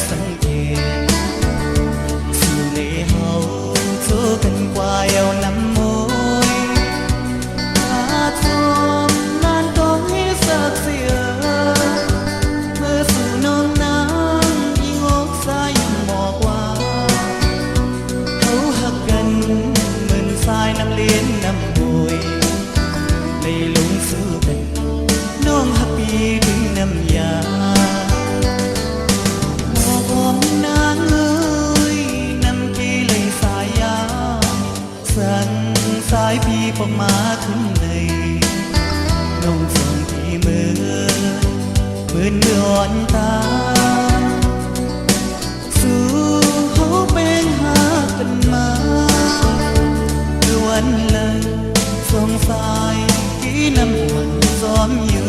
สังเกตสู่ในเฮาสู้กันกว่าเอวน้ำมวยอาจทมนานก็ให้สักเสียเมื่อสู่น้องนางยิ่งอกสายยิ่งบอกว่าเขาหักกันเหมือนสายน้ำเลี้ยนน้ำมวยในลงสู้กันน้องหักปีดึงน้ำยาบอกนางเอ้ยน้ำกีเลยสายยาสั่นสายพี่ปอกมาถึงในน้องส่งที่มือเหมือนเมื่ออ่อนตาสู่เขาเป็นหากันมาล้วนเลยสงสายที่น้ำมันซ้อมอยู่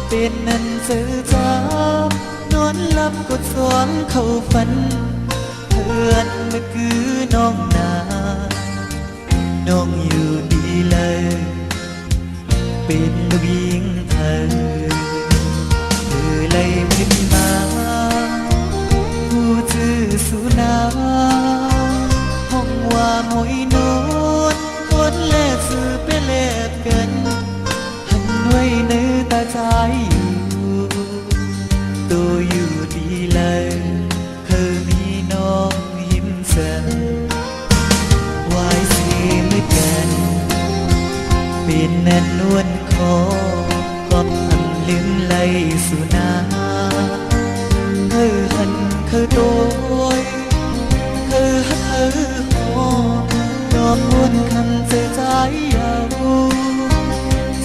เป็นนั่นเสือจ้านอนหลับกดสวงเข้าฝันเพื่อนเมื่อคือน้องนาน้องอยู่ดีเลยเป็นลูกยิงเธอเลยขึ้นมาผู้ชื่อสุนาห้องว่ามวยนวลคนแลกสื่อไปแลกกันหันไว้ในตาใจอยู่ตัวอยู่ดีเลยเคยมีน้องยิ้มแย้มวายสีมืดกันเป็นนั่นนวลคอกอบหันลืมไหลสุนาเคยหันเคยโดยเคยหักเคยหอยอมวนคำเจอใจอยากรู้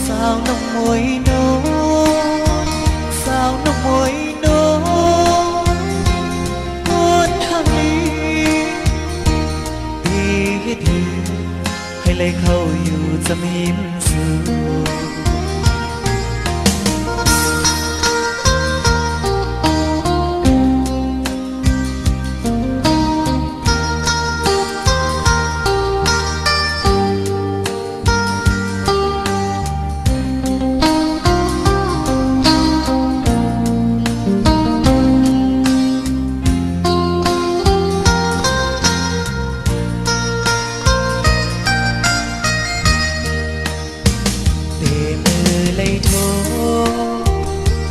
สาวน้องมวยโนสาวน้องมวยโน เลยเข้าอยู่จะมีสู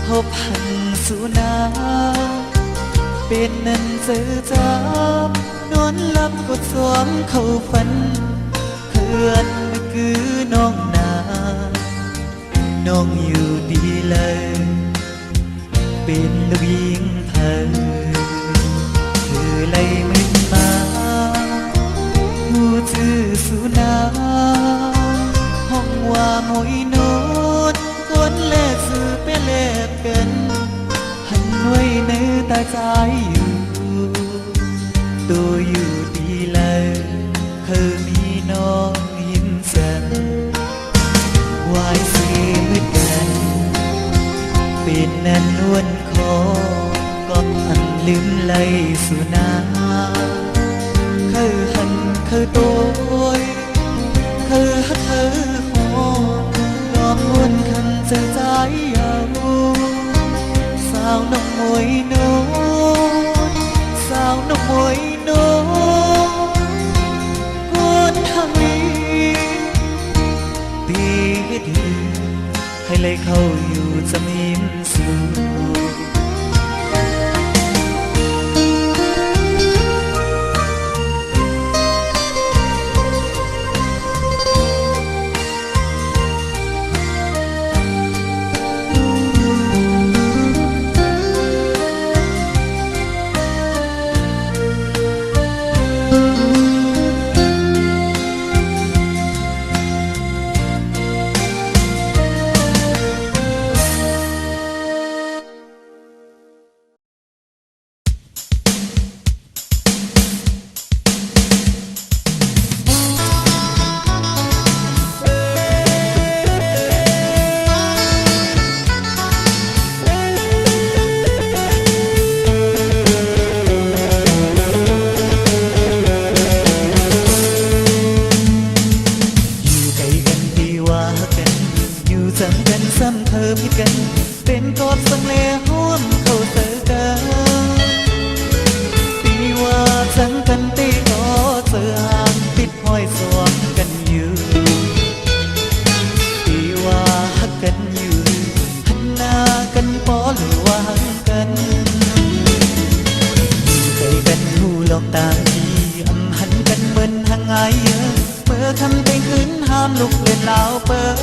พบหันสุนาเป็นนั่นเจอจามนอนหลับกดสวมเข้าฝันเพื่อนไม่คือน้องนาน้องอยู่ดีเลยเป็นลูกยิงเธอคือเลยมึนมาหูจื้อสุนาห้องว่าหมวยโนดคนแลกซื้อไปแลกกันหันไว้ในตาใจอยู่ตัวอยู่ดีเลยเคยมีน้องยิ้มแจ่มวายเสียเหมือนกันเป็นนันนวลคอก็หันลืมไหลสุนาเคยหันเคยโตยเคยหักเคยหอมวนคันใจใจยาวสาวน้องมวยโนสาวน้องมวยโนคนทางนี้ตีให้ดีให้เลยเข้าอยู่จะมีสูจำกันซ้ำเธอผิดกันเป็นกอดสังเลห้อมเข้าเจอกันตีว่าจังกันตีก็เจอห่างติดห้อยสวมกันอยู่ตีว่าหักกันอยู่หันหน้ากันปอหรือว่าหักกันอยู่ใกล้กันหูหลอกตาที่อำหันกันเหมือนห่างไงเมื่อคำเพลงขึ้นห้ามลุกเล่นลาวเปิด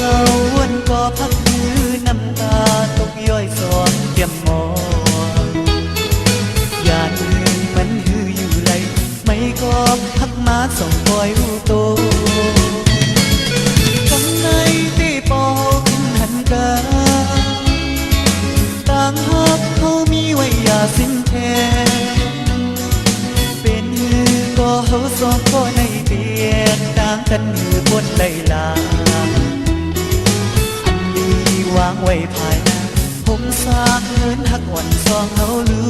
เราวนก็พักมือน้ำตาตกย้อยสองเกี่ยมมองอย่าอื่นมันหืออยู่ไรไม่ก็พักมาส่งคอยอูโตกำในที่ปอขึ้นหันกันต่างหักเขามีไว้อย่าสิ้นแท้เป็นหือก็เขาสองก็ในเตียนต่างกันหือบนไหลลาวางไว้ภายหน้าผมสร้างเงินหักวันสองเขาลู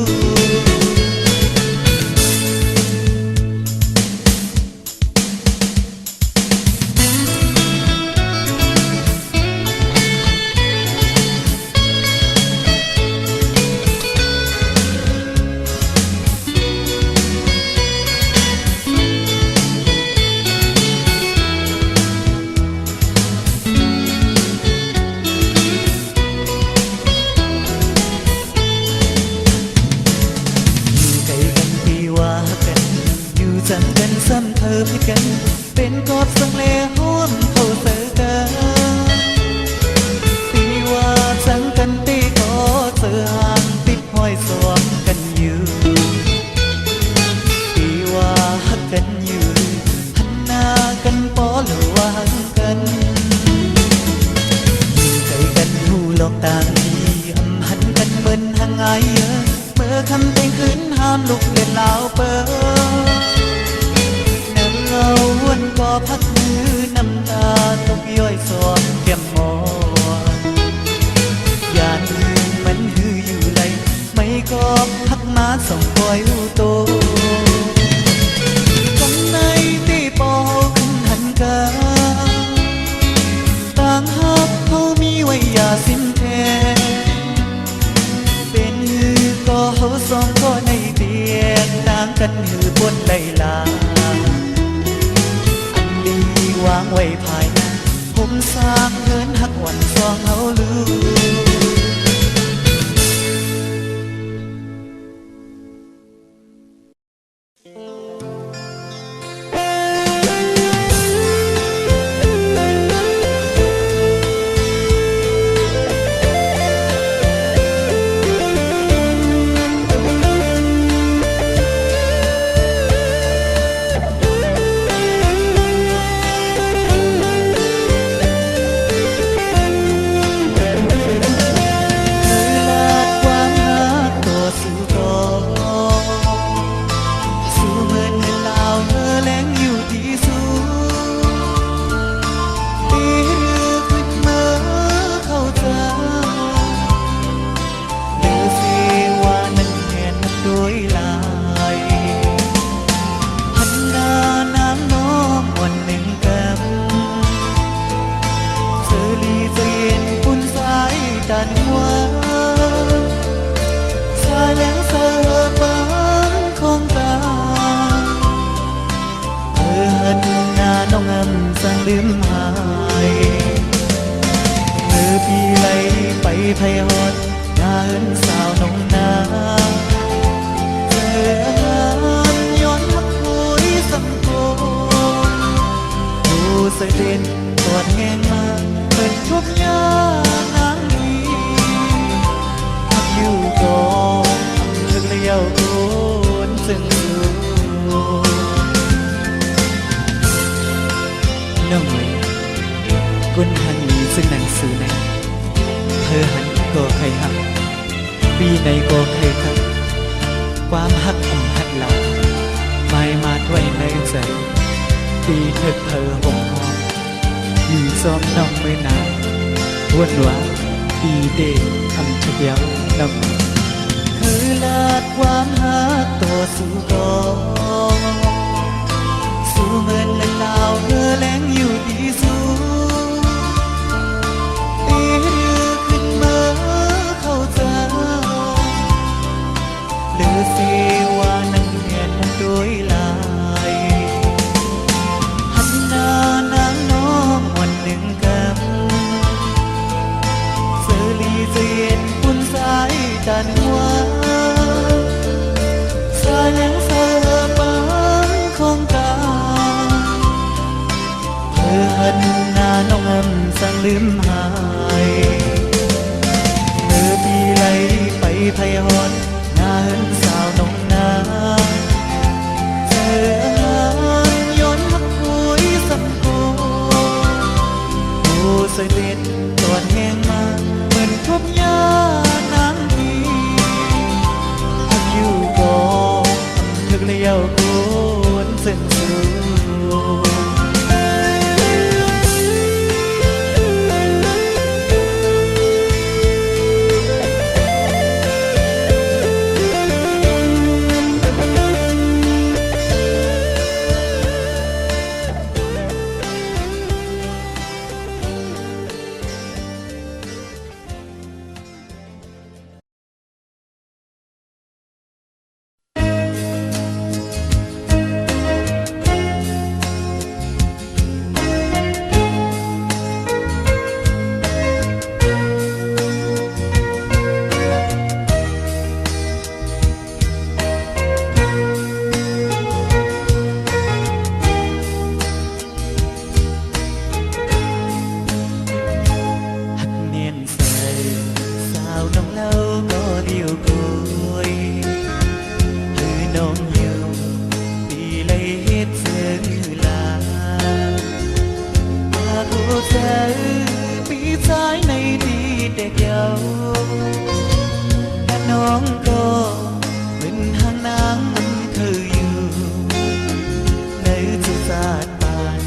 จำกันซ้ำเธอผิดกันเป็นกอดสังเลห้อมเข้าเจอกันตีว่าจังกันตีก็เจอห่างติดห้อยสวมกันอยู่ตีว่าหักกันอยู่หันหน้ากันปอหรือว่าหักกันอยู่ใกล้กันหูหลอกต่างที่อำหันกันเหมือนห่างไงเมื่อคำเพลงขึ้นห้ามลุกเล่นลาวเปิด ก็พักมือน้ำตาตกย้อยสองแก้มมอนยานมันหืออยู่ไหลไม่ก็พักมาส่องคอยหูโตกันในที่ปอขึ้นหันกาต่างหักเขามีไว้อย่าสิ้นแท้เป็นหือก็เขาสองก็ในเตียงต่างกันหือบนไหลลาวางไว้ภายในผมสร้างเหินหักวันสองเฮาลืดันว่าสายแรงเสือปานคงตาหันหน้าน้องอำสั่งลืมหายพี่ไหลไปไพฮอดงานสาวน้องนาเจอย้อนหักคุยสังโกดูเสด็จตรวจแง่งมาเป็นทุกอย่างอยู่ก่อนเลือกเลี้ยวคนซึ่งน้องเอ๋ยกุนหันมีซึ่งหนังสือในเธอหันก็ใครหักปีในก็ใครทักความหักผมหักเราไม่มาดไว้ในใจปีเธอห่มหอมอยู่ซ้อมน้องไม่นานวนว่าปีเด็กทำเฉียวนำคือลาดความหักตัวสู่ก่อนสู่เงินและลาวเธอแรงอยู่ดีสู้ตีเรือขึ้นมาเข้าใจหรือสิว่านั่งเห็นโดยลายหันหน้านางน้องวันหนึ่งกันเสรีเสียนปุ่นสายดันว่าสายแรงเสือปานคงตาหันหน้าน้องอำสั่งลืมหายพี่ไหลไปไพฮอดงานสาวน้องนาเจอย้อนหักคุยสัมโกดูเสด็จตรวจแง่งมาเหมือนทบยานางทีหักอยู่ก่อนถึกเลี้ยวคนซึ่งสูปีสายในที่เด็กเยาว์และน้องก็เป็นทางนางมันเคยอยู่ในสุสานบ้าน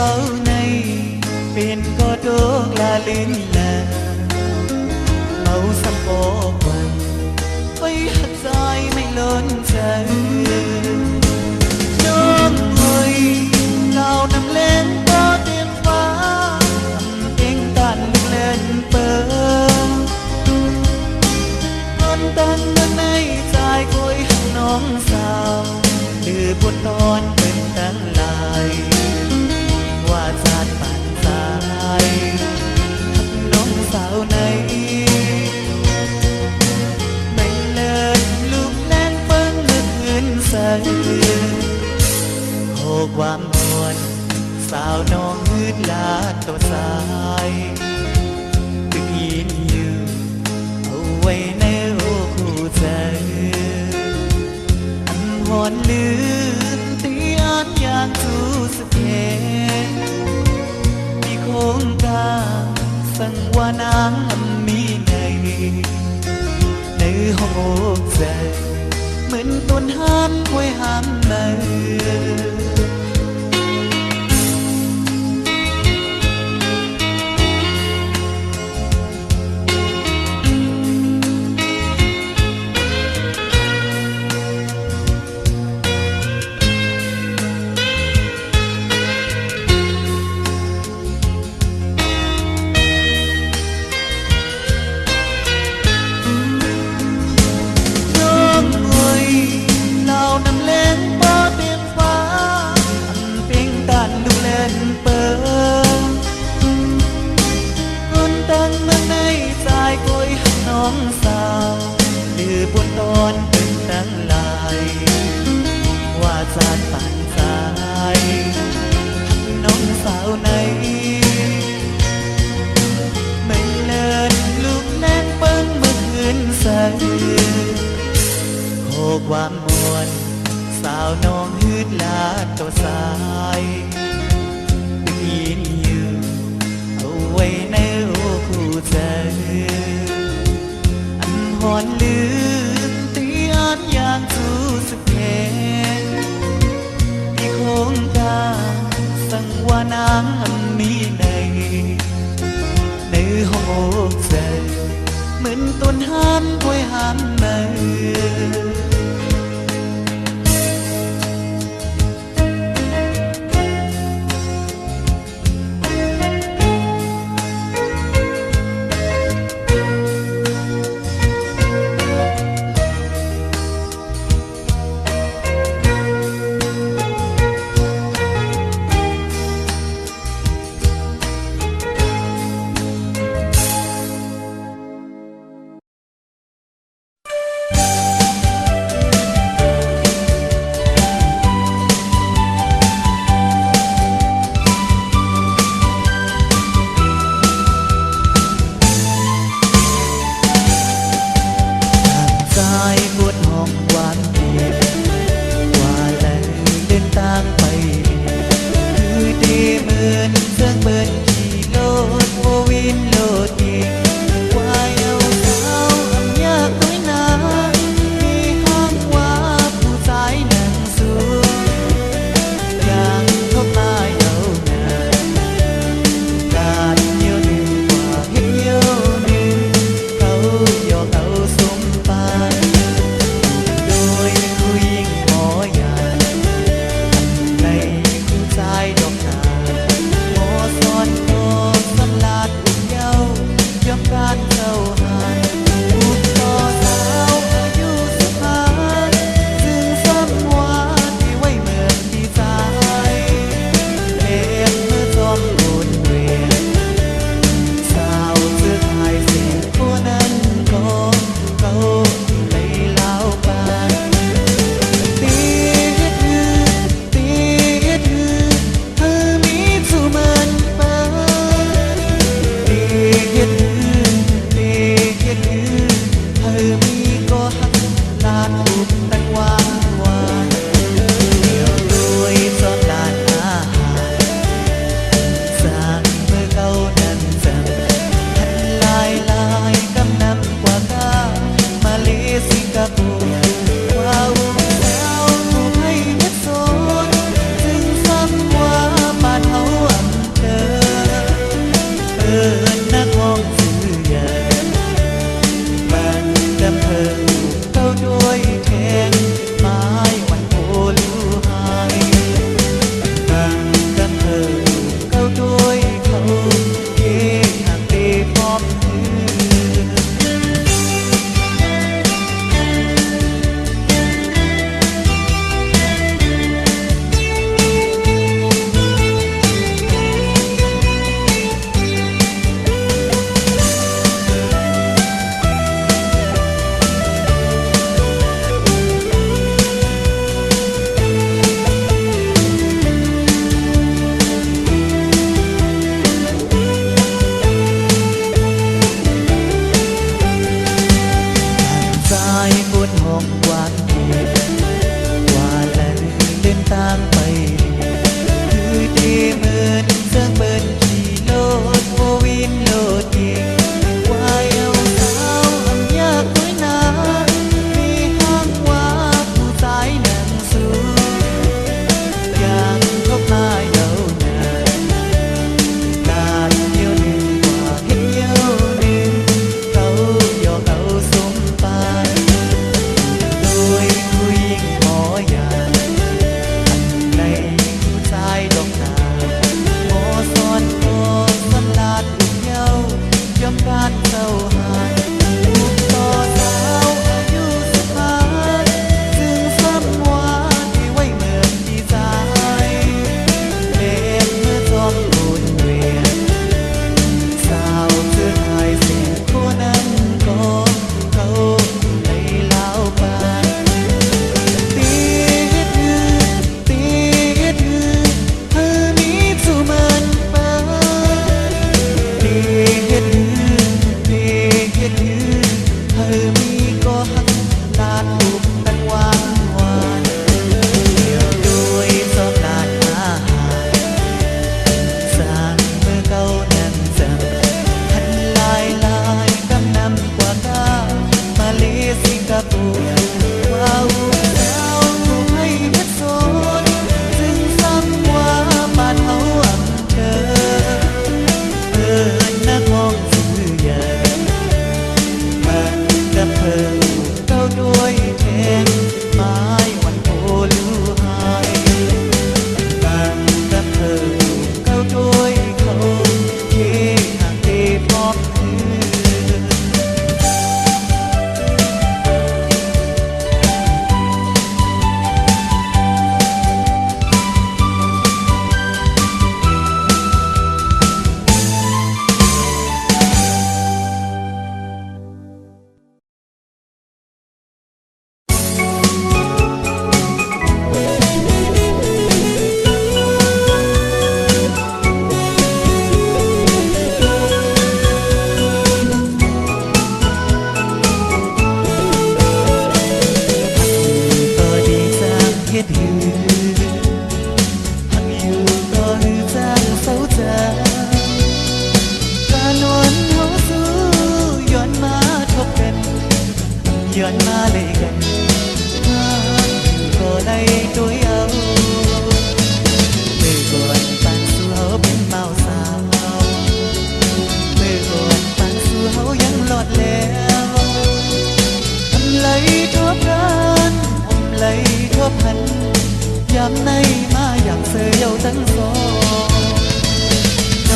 าวในเป็นก็โดกลาลิ้นแลเอาสัมโปกวันไปหักใจไม่ล้นใจน้องเอ้ยเล่านำเล่นก็เตียงฟ้าเองตันลึกเล่นเปิงคนตั้งเมื่อในใจคอยหักน้องสาวดื้อบนตอนเป็นตั้งลายว่าจานปั่นสายหักน้องสาวในไม่เลิศลูกแล่นเปิ้งลึกคืนใสโคความมวนสาวน้องมืดลาดตัวสายตึกยินอยู่เอาไว้ในโอ้คู่ใจอันหอนลืมตีอันอย่างทูสเกมีโครงการสั่งว่านางมีในห้องอกใจเหมือนต้นห้ามควยห้ามเลย ความมวนสาวน้องฮืดลาดตัวสายยินอยู่เอาไว้ในโอ้คู่ใจอันหอนลืมตีอันอย่างทูสเกมีโครงการสั่งว่านางมีในห้องอกใจเหมือนต้นห้ามควยห้ามมือดอกนาหมอสอน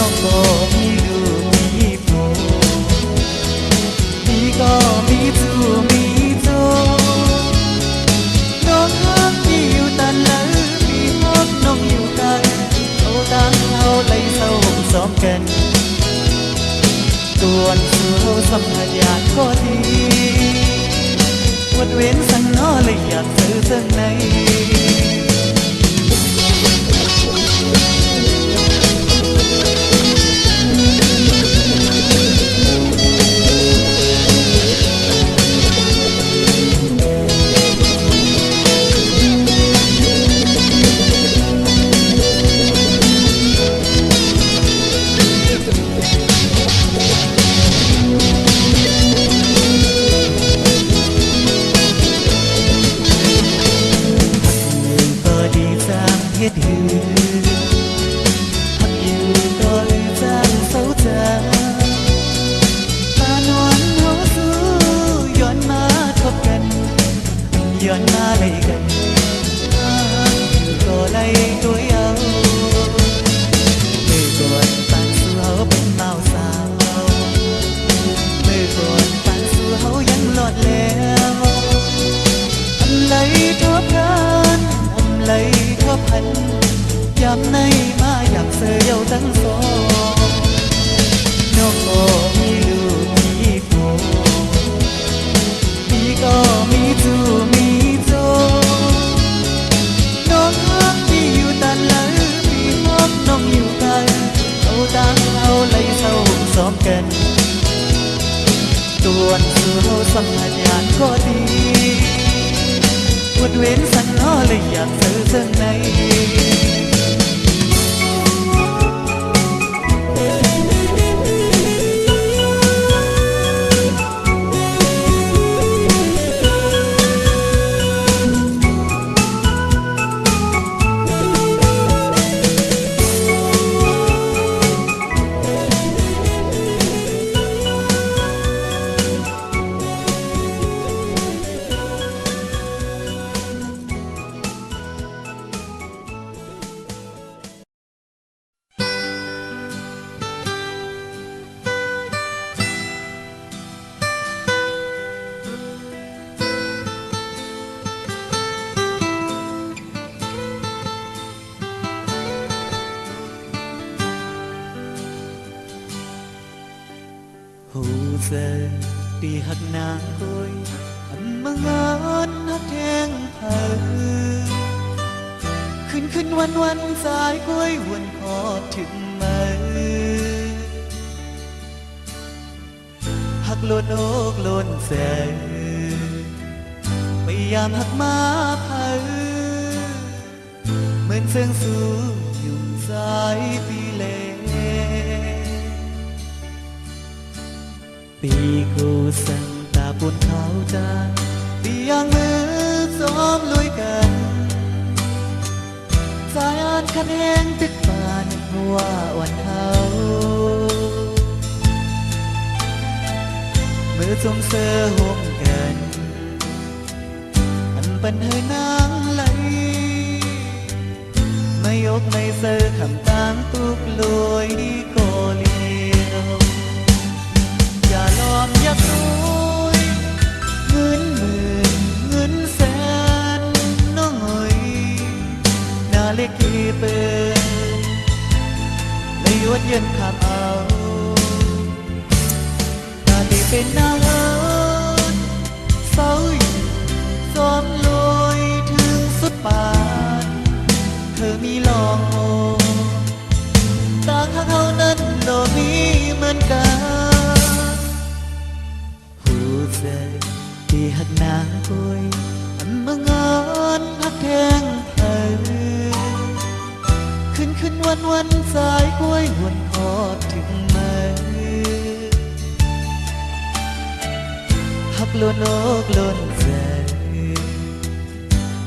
องก็มีลูกมีผัวพี่ก็มีจูมีโจน้องฮักพี่อยู่ตันแล้วพี่ฮักน้องอยู่กันเอาตั้งเอาเลยเศร้าซ้อมกันตัวนสู่สัมผัสอยากก็ดีวัดเว้นสังนอเลยอยากเจอเธอในเฮ็ดหือพักอยู่ก็อือจางเศร้าจาตานอนเฮาสู้ย้อนมาทบกันย้อนมาเลยกันอยู่ก็เลยตัวเอาเมื่อก่อนปานสู่เฮาเป็นเมาสาวเมื่อก่อนปานสู่เฮายังหลอดแล้วอำไลทบกันอำไลทบพันยามในมาอยากเสือเยาทั้งสองน้องก็มีลูกมีผัวพี่ก็มีจูมีโจน้องฮักพี่อยู่ตันแล้วพี่ฮักน้องอยู่กันเอาตั้งเอาเลยเศร้าซ้อมกันตัวนสู่สัมผัสอยากก็ดีวัดเว้นสันนอเลยอยากเจอเธอในหูเสตีหักนางก้อยอันมางานหักแทงเผาขึ้นวันสายก้อยวนคอถึงมือหักโลนอกโลนเสพยายามหักมาเผาเหมือนเสียงสูยุ่งสายปีเลปีกูสั่งตาปุ่นขาวจางปียังมือซ้อมลุยกันสายอ่านคันแห้งตึกปานหัวอ่อนเฮามือจมเสื้อห่มกันอันเป็นเฮนางไหลไม่ยกไม่เสื้อคำต่างตุกลอยโกเลียวอย่าลอมอย่าโวยเงินหมื่นเงินแสนน้องเอ๋ยน่าเล็กที่เปิดเลยยดเย็นข้ามเอาตาที่เป็นนางเอ๋ยเศร้าอยู่ซ้อมลอยถึงสุดปานเธอมีลองโอต่างเขานั้นโลมีเหมือนกันที่หักนางก้อยอันมางานหักแทงเผาขึ้นวันสายก้อยวนคอถึงมือหักโลนอกโลนใจ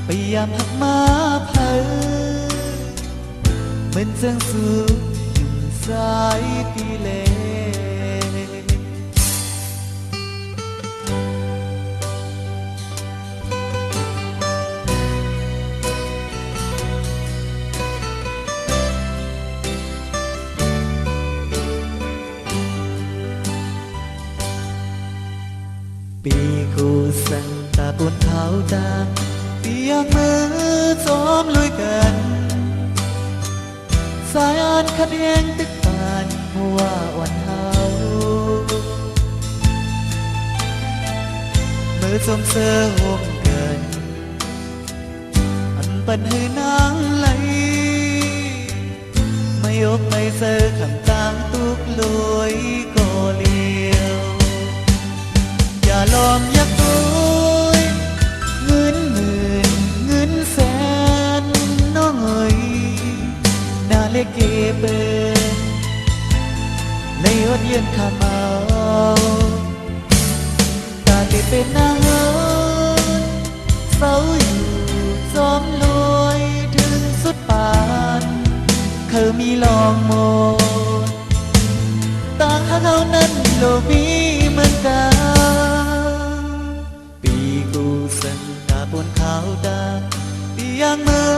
พยายามหักมาเผาเหมือนเสียงสูงยุ่งสายปีเล าวจางเปียกมือซ้อมลุยกันสายอ่านคัดแยงตึกปานหัววันเฮามือสมเสื้อห่มเกินอันปันหือนางไหลไม่ยกไม่เสื้อคำต่างตุกลอยก็เลี้ยวอย่าลอมอย่าตุยเงินหมื่นเงินแสนน้องเอ๋ยนาเลเกเปิดเลยอดเยือนข้ามาตาติเป็นนางเอ๋ยเศร้าอยู่จอมลอยถึงสุดปานเขามีลองโมต่างเขานั้นโลมีเหมือนกันปีกูสันตาบนขาวดำปียางมือ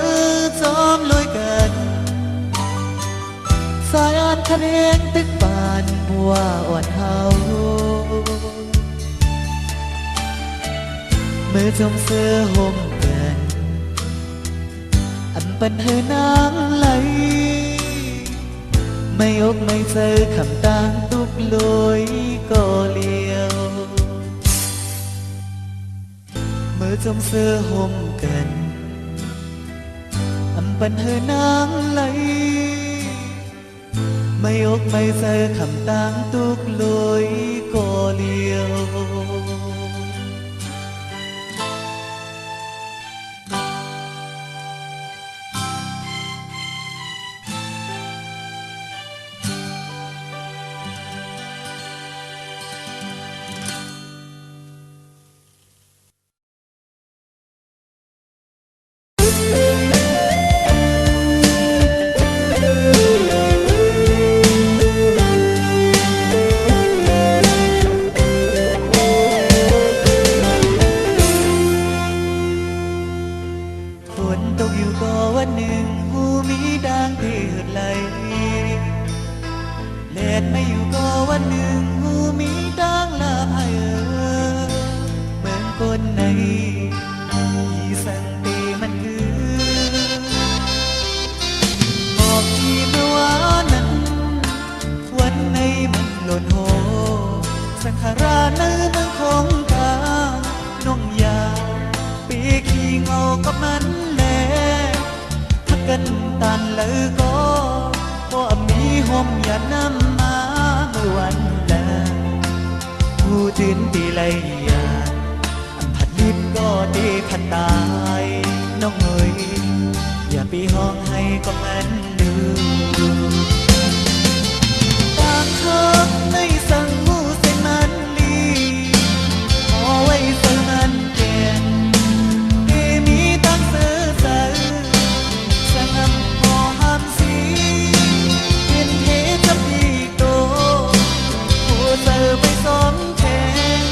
จอมลอยกันสายอ่านคะแนนตึกปานบัวอ่อนเฮามือจมเสื้อห่มกันอันเป็นเธอนางไหลไม่อกไม่เจอคำต่างตุกลอยก็เลี้ยวมือจมเสื้อห่มกันอันเป็นเธอนางไหลไม่อกไม่เจอคำต่างตุกลอยก็เลี้ยวไม่อยู่ก็วันหนึ่งหูมีดังลาพายเหมือนคนในที่สั่งตีมันคือบอกที่เมื่อวานนั้นวันในมันหล่นโหสังขาราเนื้อมันคงกาน้องยาปีขี้เงากับมันแลทักกันตันเลยก็มีห่มอย่านำมาเมื่อวันแลผู้ตื่นตีไรยาผัดลิบก็ดีขันตายน้องเอ๋ยอย่าไปห้องให้ก็มันดูตามเธอในสั่งมูเส้นมันลีขอไว้เส้นมันเกนที่มีตั้งเสือใส่สั่งนำพอห้ามสีไปซ้อมแทง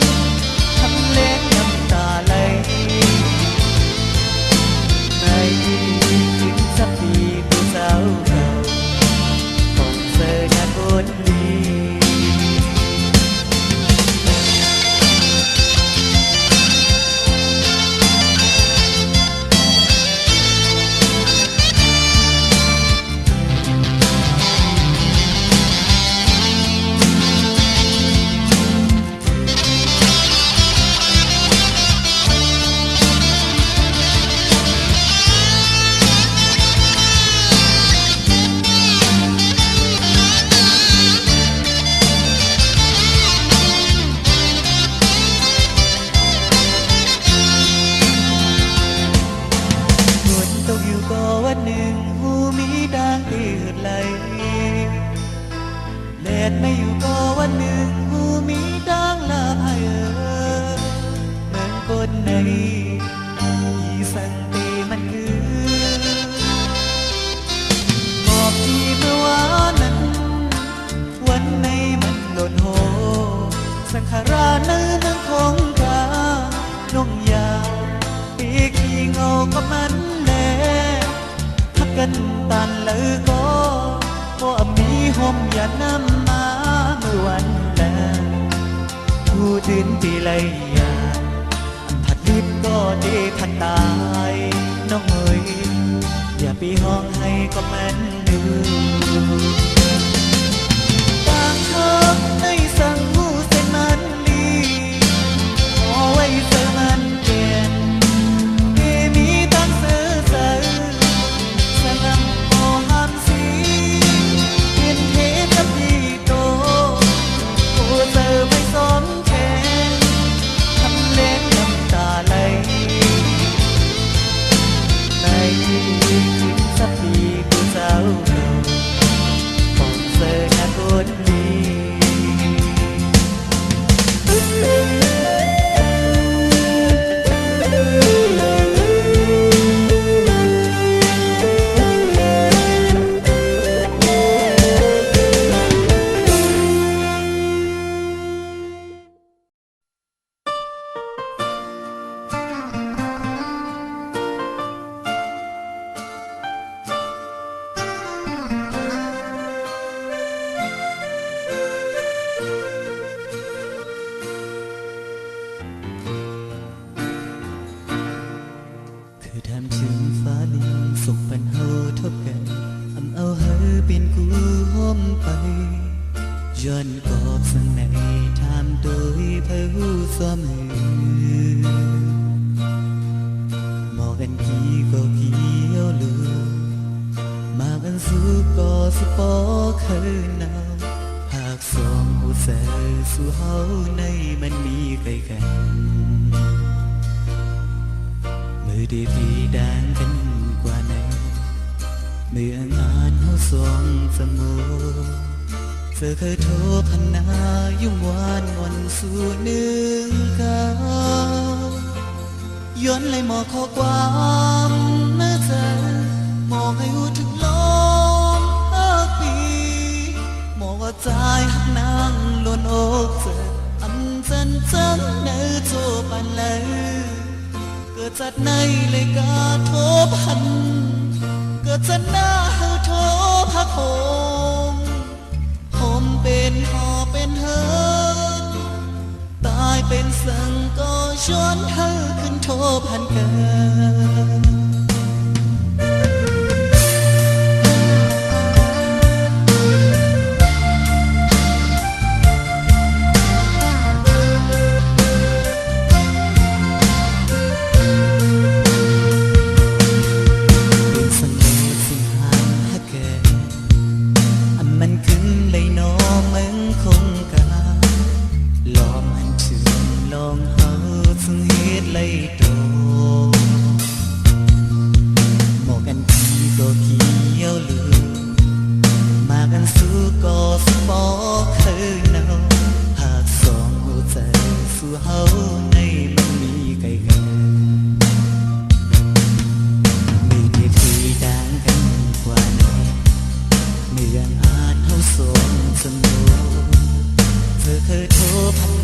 ทำเล่นน้ำตาไหลไม่ถึงสักปีกูสาวเก่าคงเจอกันบนดีวันหนึ่งหูมีดังที่หืดไหลแลดไม่อยู่ก็วันหนึ่งหูมีดังลาพายเหมือนคนในที่สั่งตีมันคือบอกที่เมื่อวานนั้นวันในมันหล่นโหสังขาราเนื้อมันคงกาน้องยาปีขี้เงากับมันแลกันตันเลยก็มีห่มอย่านำมาเมื่อวันแลผู้ตื่นตีไรยาผัดลิบก็ ได้พันตายน้องเอ๋ยอย่าไปห้องให้ก็แม่นดูต่างเธอในสั่งหูเส้นมันดีขอไว้เธอมันเปลี่ยนมีตั้งเสือเสือสนับโอหันสีเห็นเทกับพี่โตโอ้เธอไม่สนแค่ทำเล่นน้ำตาไหลในถึงสักปีกูเศร้าโศกบอกเธอแค่คนดี คือทำถึงฟ้าลิงส่งปันเฮาทบกันอำเอาเฮาเป็นกูห้มไปย้อนกอบสังในทำโดยเพื่อหูซ้อมมือมองกันกี่ก็เกี่ยวลือมากันสู้ก็สปอเคยนาวหากสองหูแสสู่เฮาในมันมีใกล้กันมือได้พี่ดังกันกว่าไหนเมื่องานเฮาสองเสมอเธอเคยโทรพันนายุ่งวานงอนสู่หนึ่งกาย้อนเลยหมอข้อความเมื่อเธอมองให้หูถึงลมฮักปีมองว่าใจหักนางล้วนอกเธออันเจนจังในโทรปันเลยเกิดจากในเลยกาโทรพันเกิดจากหน้าเฮาโทรพักโฮมผมเป็นหอเป็นเฮินตายเป็นสังก็ชวนเธอขึ้นโทรพันเกินเธอเคยโทรพัน